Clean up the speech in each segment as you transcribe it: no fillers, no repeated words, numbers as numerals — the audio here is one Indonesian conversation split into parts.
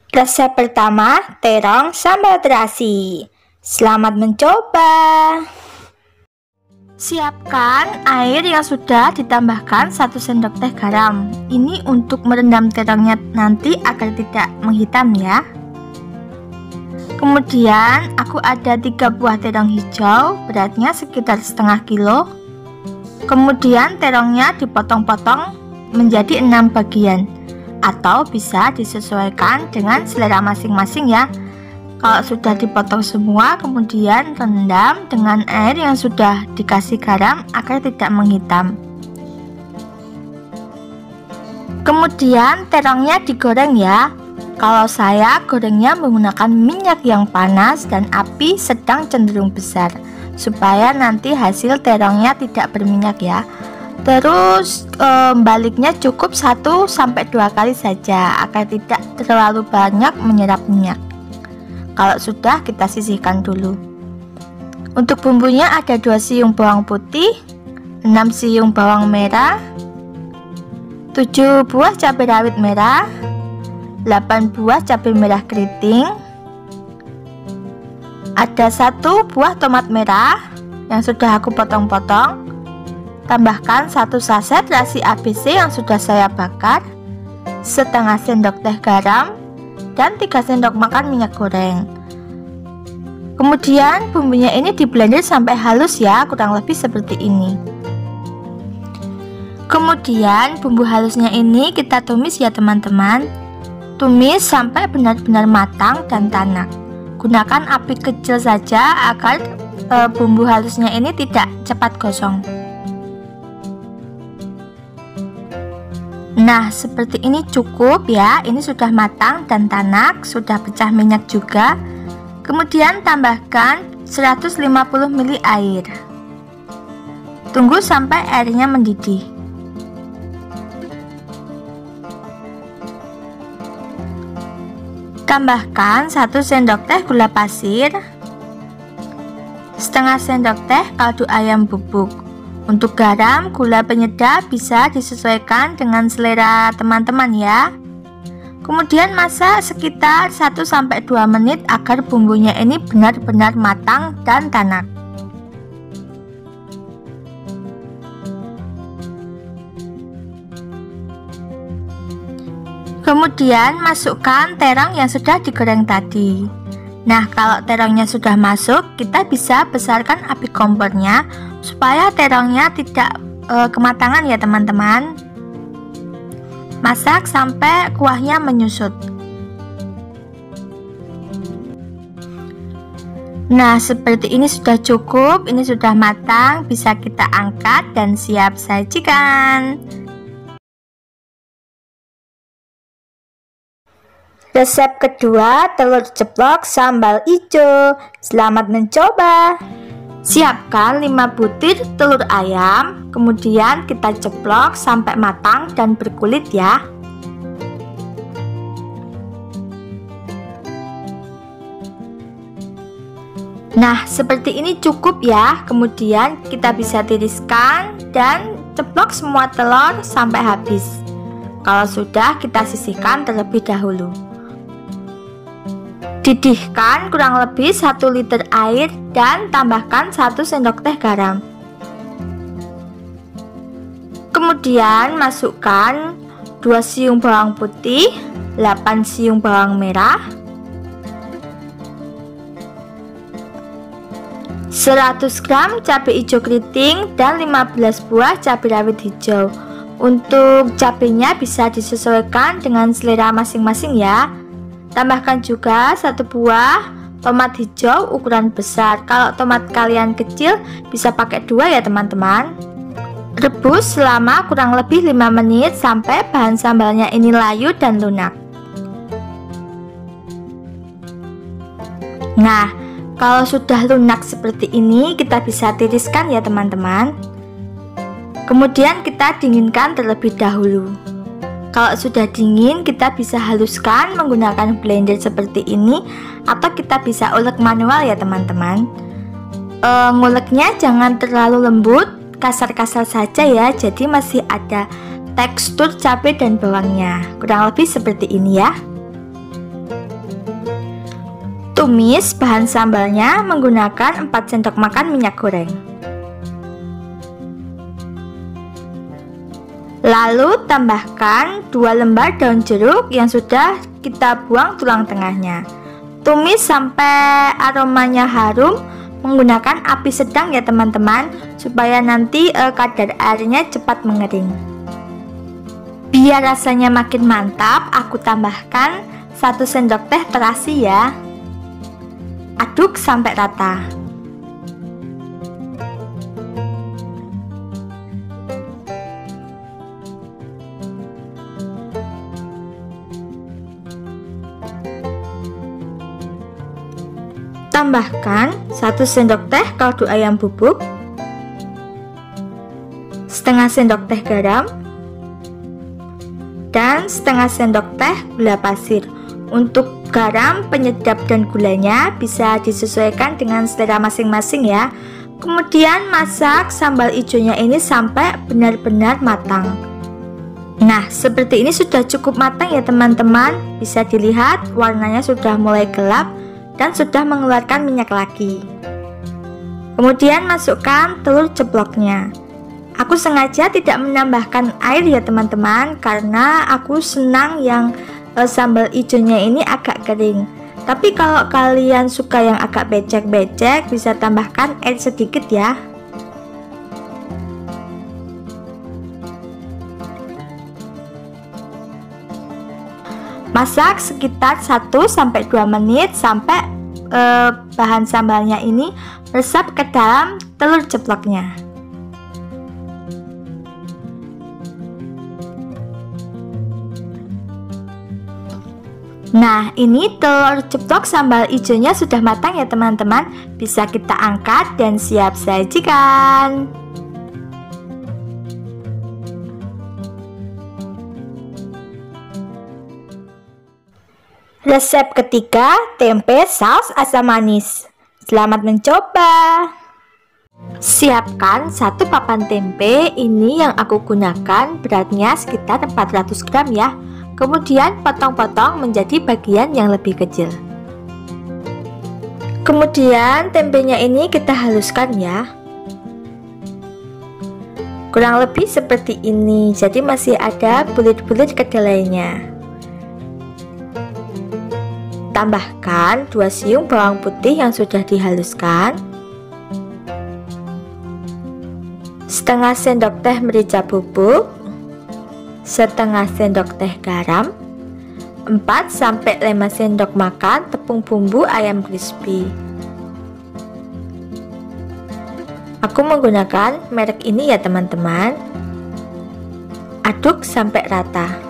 Resep pertama, terong sambal terasi. Selamat mencoba. Siapkan air yang sudah ditambahkan 1 sendok teh garam. Ini untuk merendam terongnya nanti agar tidak menghitam ya. Kemudian aku ada 3 buah terong hijau, beratnya sekitar setengah kilo. Kemudian terongnya dipotong-potong menjadi 6 bagian, atau bisa disesuaikan dengan selera masing-masing ya. Kalau sudah dipotong semua, kemudian rendam dengan air yang sudah dikasih garam agar tidak menghitam. Kemudian terongnya digoreng ya. Kalau saya gorengnya menggunakan minyak yang panas dan api sedang cenderung besar, supaya nanti hasil terongnya tidak berminyak ya. Terus baliknya cukup 1-2 kali saja agar tidak terlalu banyak menyerap minyak. Kalau sudah, kita sisihkan dulu. Untuk bumbunya ada 2 siung bawang putih, 6 siung bawang merah, 7 buah cabai rawit merah, 8 buah cabai merah keriting, ada 1 buah tomat merah yang sudah aku potong-potong. Tambahkan 1 saset terasi ABC yang sudah saya bakar, setengah sendok teh garam, dan 3 sendok makan minyak goreng. Kemudian bumbunya ini di blender sampai halus ya, kurang lebih seperti ini. Kemudian bumbu halusnya ini kita tumis ya teman-teman. Tumis sampai benar-benar matang dan tanak. Gunakan api kecil saja agar bumbu halusnya ini tidak cepat gosong. Nah, seperti ini cukup ya. Ini sudah matang dan tanak, sudah pecah minyak juga. Kemudian tambahkan 150 ml air. Tunggu sampai airnya mendidih. Tambahkan 1 sendok teh gula pasir, setengah sendok teh kaldu ayam bubuk. Untuk garam, gula penyedap bisa disesuaikan dengan selera teman-teman ya. Kemudian masak sekitar 1-2 menit agar bumbunya ini benar-benar matang dan tanak. Kemudian masukkan terong yang sudah digoreng tadi. Nah, kalau terongnya sudah masuk, kita bisa besarkan api kompornya supaya terongnya tidak kematangan ya teman-teman. Masak sampai kuahnya menyusut. Nah, seperti ini sudah cukup, ini sudah matang, bisa kita angkat dan siap sajikan. Resep kedua, telur ceplok sambal ijo. Selamat mencoba. Siapkan 5 butir telur ayam, kemudian kita ceplok sampai matang dan berkulit ya. Nah, seperti ini cukup ya. Kemudian kita bisa tiriskan dan ceplok semua telur sampai habis. Kalau sudah, kita sisihkan terlebih dahulu. Didihkan kurang lebih 1 liter air dan tambahkan 1 sendok teh garam. Kemudian masukkan 2 siung bawang putih, 8 siung bawang merah, 100 gram cabai hijau keriting dan 15 buah cabai rawit hijau. Untuk cabenya bisa disesuaikan dengan selera masing-masing ya. Tambahkan juga 1 buah tomat hijau ukuran besar. Kalau tomat kalian kecil bisa pakai 2 ya teman-teman. Rebus selama kurang lebih 5 menit sampai bahan sambalnya ini layu dan lunak. Nah, kalau sudah lunak seperti ini, kita bisa tiriskan ya teman-teman. Kemudian kita dinginkan terlebih dahulu. Kalau sudah dingin, kita bisa haluskan menggunakan blender seperti ini, atau kita bisa ulek manual ya teman-teman. Nguleknya jangan terlalu lembut, kasar-kasar saja ya, jadi masih ada tekstur cabai dan bawangnya. Kurang lebih seperti ini ya. Tumis bahan sambalnya menggunakan 4 sendok makan minyak goreng. Lalu tambahkan 2 lembar daun jeruk yang sudah kita buang tulang tengahnya. Tumis sampai aromanya harum menggunakan api sedang ya teman-teman, supaya nanti kadar airnya cepat mengering. Biar rasanya makin mantap, aku tambahkan 1 sendok teh terasi ya. Aduk sampai rata. Tambahkan 1 sendok teh kaldu ayam bubuk, setengah sendok teh garam, dan setengah sendok teh gula pasir. Untuk garam, penyedap, dan gulanya bisa disesuaikan dengan selera masing-masing ya. Kemudian masak sambal hijaunya ini sampai benar-benar matang. Nah, seperti ini sudah cukup matang ya teman-teman. Bisa dilihat warnanya sudah mulai gelap dan sudah mengeluarkan minyak lagi. Kemudian masukkan telur ceploknya. Aku sengaja tidak menambahkan air ya teman-teman, karena aku senang yang sambal hijaunya ini agak kering. Tapi kalau kalian suka yang agak becek-becek, bisa tambahkan air sedikit ya. Masak sekitar 1-2 menit sampai bahan sambalnya ini meresap ke dalam telur ceploknya. Nah, ini telur ceplok sambal hijaunya sudah matang ya teman-teman. Bisa kita angkat dan siap sajikan. Resep ketiga, tempe saus asam manis. Selamat mencoba. Siapkan 1 papan tempe. Ini yang aku gunakan, beratnya sekitar 400 gram ya. Kemudian potong-potong menjadi bagian yang lebih kecil. Kemudian tempenya ini kita haluskan ya. Kurang lebih seperti ini, jadi masih ada bulir-bulir kedelainya. Tambahkan 2 siung bawang putih yang sudah dihaluskan, setengah sendok teh merica bubuk, setengah sendok teh garam, 4-5 sendok makan tepung bumbu ayam crispy. Aku menggunakan merek ini ya teman-teman. Aduk sampai rata.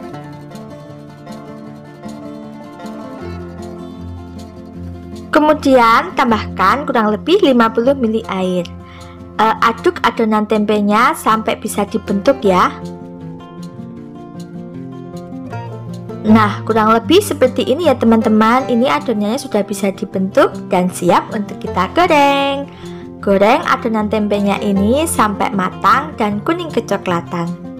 Kemudian tambahkan kurang lebih 50 ml air. Aduk adonan tempenya sampai bisa dibentuk ya. Nah, kurang lebih seperti ini ya teman-teman. Ini adonannya sudah bisa dibentuk dan siap untuk kita goreng. Goreng adonan tempenya ini sampai matang dan kuning kecoklatan.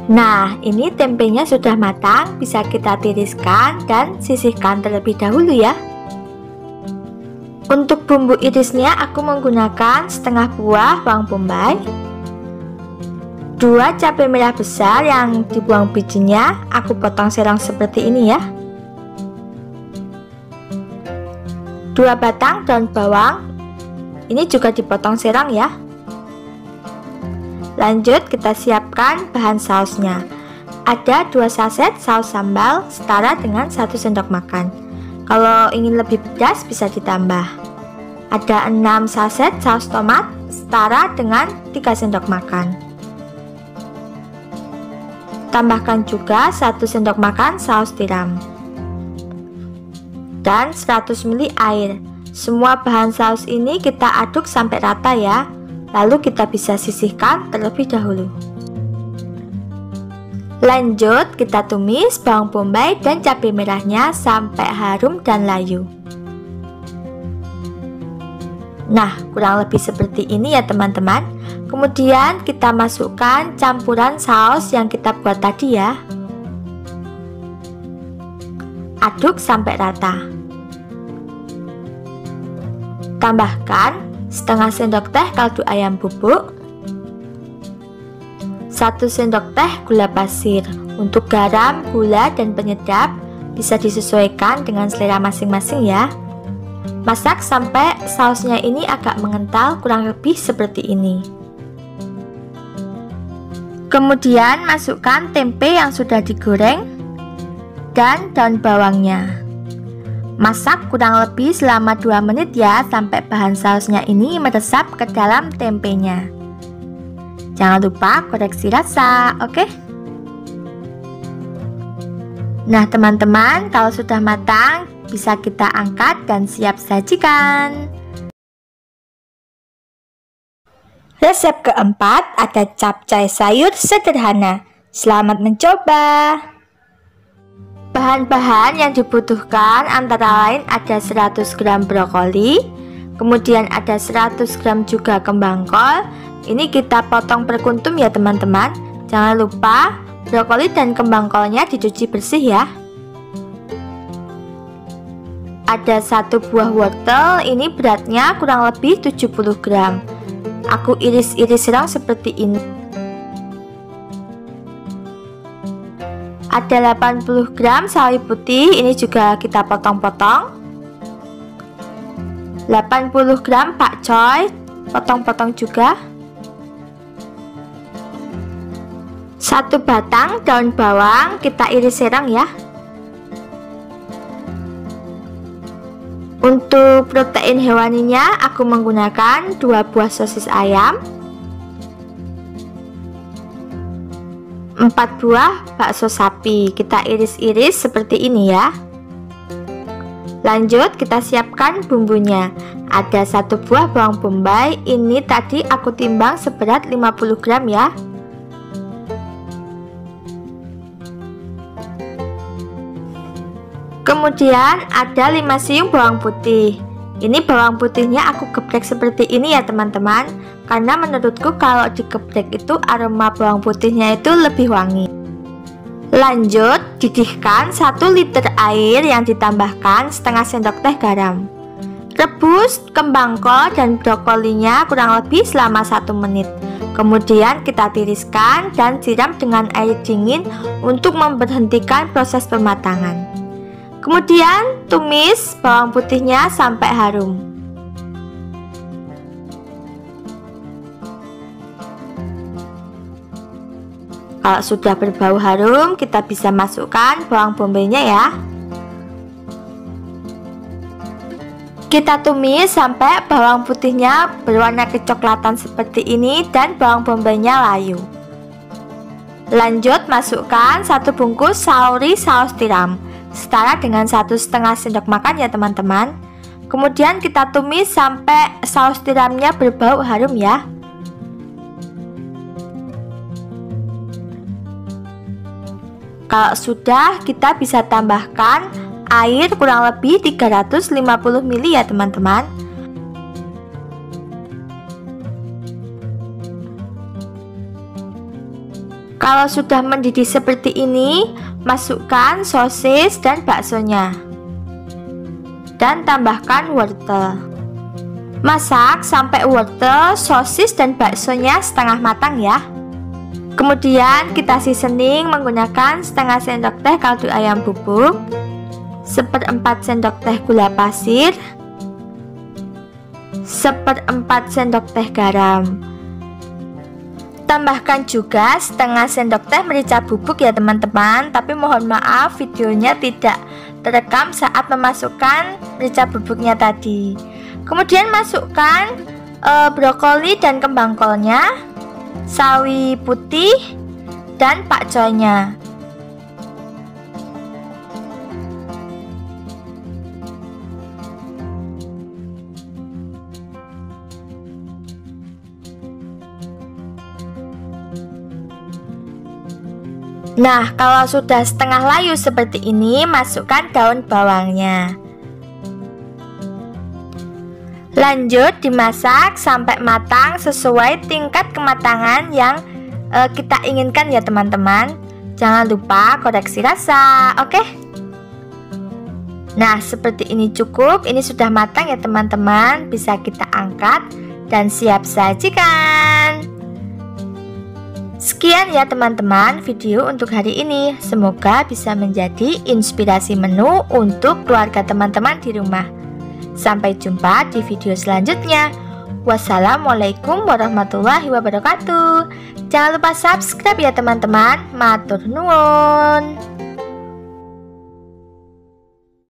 Nah, ini tempenya sudah matang, bisa kita tiriskan dan sisihkan terlebih dahulu ya. Untuk bumbu irisnya aku menggunakan setengah buah bawang bombay, 2 cabai merah besar yang dibuang bijinya, aku potong serong seperti ini ya. 2 batang daun bawang, ini juga dipotong serong ya. Lanjut kita siapkan bahan sausnya. Ada 2 saset saus sambal setara dengan 1 sendok makan. Kalau ingin lebih pedas bisa ditambah. Ada 6 saset saus tomat setara dengan 3 sendok makan. Tambahkan juga 1 sendok makan saus tiram dan 100 ml air. Semua bahan saus ini kita aduk sampai rata ya. Lalu kita bisa sisihkan terlebih dahulu. Lanjut kita tumis bawang bombay dan cabai merahnya sampai harum dan layu. Nah, kurang lebih seperti ini ya teman-teman. Kemudian kita masukkan campuran saus yang kita buat tadi ya. Aduk sampai rata. Tambahkan setengah sendok teh kaldu ayam bubuk, 1 sendok teh gula pasir. Untuk garam, gula, dan penyedap bisa disesuaikan dengan selera masing-masing ya. Masak sampai sausnya ini agak mengental, kurang lebih seperti ini. Kemudian masukkan tempe yang sudah digoreng dan daun bawangnya. Masak kurang lebih selama 2 menit ya, sampai bahan sausnya ini meresap ke dalam tempenya. Jangan lupa koreksi rasa, oke? Nah teman-teman, kalau sudah matang bisa kita angkat dan siap sajikan. Resep keempat ada capcay sayur sederhana. Selamat mencoba. Bahan-bahan yang dibutuhkan antara lain ada 100 gram brokoli, kemudian ada 100 gram juga kembang kol. Ini kita potong per kuntum ya teman-teman. Jangan lupa brokoli dan kembang kolnya dicuci bersih ya. Ada 1 buah wortel, ini beratnya kurang lebih 70 gram. Aku iris-iris serong seperti ini. Ada 80 gram sawi putih, ini juga kita potong-potong. 80 gram pakcoy, potong-potong juga. 1 batang daun bawang, kita iris serong ya. Untuk protein hewaninya aku menggunakan 2 buah sosis ayam, 4 buah bakso sapi, kita iris-iris seperti ini ya. Lanjut kita siapkan bumbunya. Ada 1 buah bawang bombay, ini tadi aku timbang seberat 50 gram ya. Kemudian ada 5 siung bawang putih. Ini bawang putihnya aku geprek seperti ini ya teman-teman, karena menurutku kalau digeprek itu aroma bawang putihnya itu lebih wangi. Lanjut didihkan 1 liter air yang ditambahkan setengah sendok teh garam. Rebus kembang kol dan brokolinya kurang lebih selama 1 menit. Kemudian kita tiriskan dan siram dengan air dingin untuk memberhentikan proses pematangan. Kemudian tumis bawang putihnya sampai harum. Kalau sudah berbau harum, kita bisa masukkan bawang bombaynya ya. Kita tumis sampai bawang putihnya berwarna kecoklatan seperti ini dan bawang bombaynya layu. Lanjut masukkan 1 bungkus sauri saus tiram, setara dengan 1,5 sendok makan ya teman-teman. Kemudian kita tumis sampai saus tiramnya berbau harum ya. Kalau sudah, kita bisa tambahkan air kurang lebih 350 ml ya teman-teman. Kalau sudah mendidih seperti ini, masukkan sosis dan baksonya. Dan tambahkan wortel. Masak sampai wortel, sosis dan baksonya setengah matang ya. Kemudian kita seasoning menggunakan setengah sendok teh kaldu ayam bubuk, 1/4 sendok teh gula pasir, 1/4 sendok teh garam. Tambahkan juga setengah sendok teh merica bubuk ya teman-teman. Tapi mohon maaf videonya tidak terekam saat memasukkan merica bubuknya tadi. Kemudian masukkan brokoli dan kembang kolnya, sawi putih, dan pakcoynya. Nah, kalau sudah setengah layu seperti ini, masukkan daun bawangnya. Lanjut dimasak sampai matang sesuai tingkat kematangan yang kita inginkan ya teman-teman. Jangan lupa koreksi rasa, oke? Nah, seperti ini cukup. Ini sudah matang ya teman-teman. Bisa kita angkat dan siap sajikan. Sekian ya teman-teman video untuk hari ini. Semoga bisa menjadi inspirasi menu untuk keluarga teman-teman di rumah. Sampai jumpa di video selanjutnya. Wassalamualaikum warahmatullahi wabarakatuh. Jangan lupa subscribe ya teman-teman. Matur nuwun.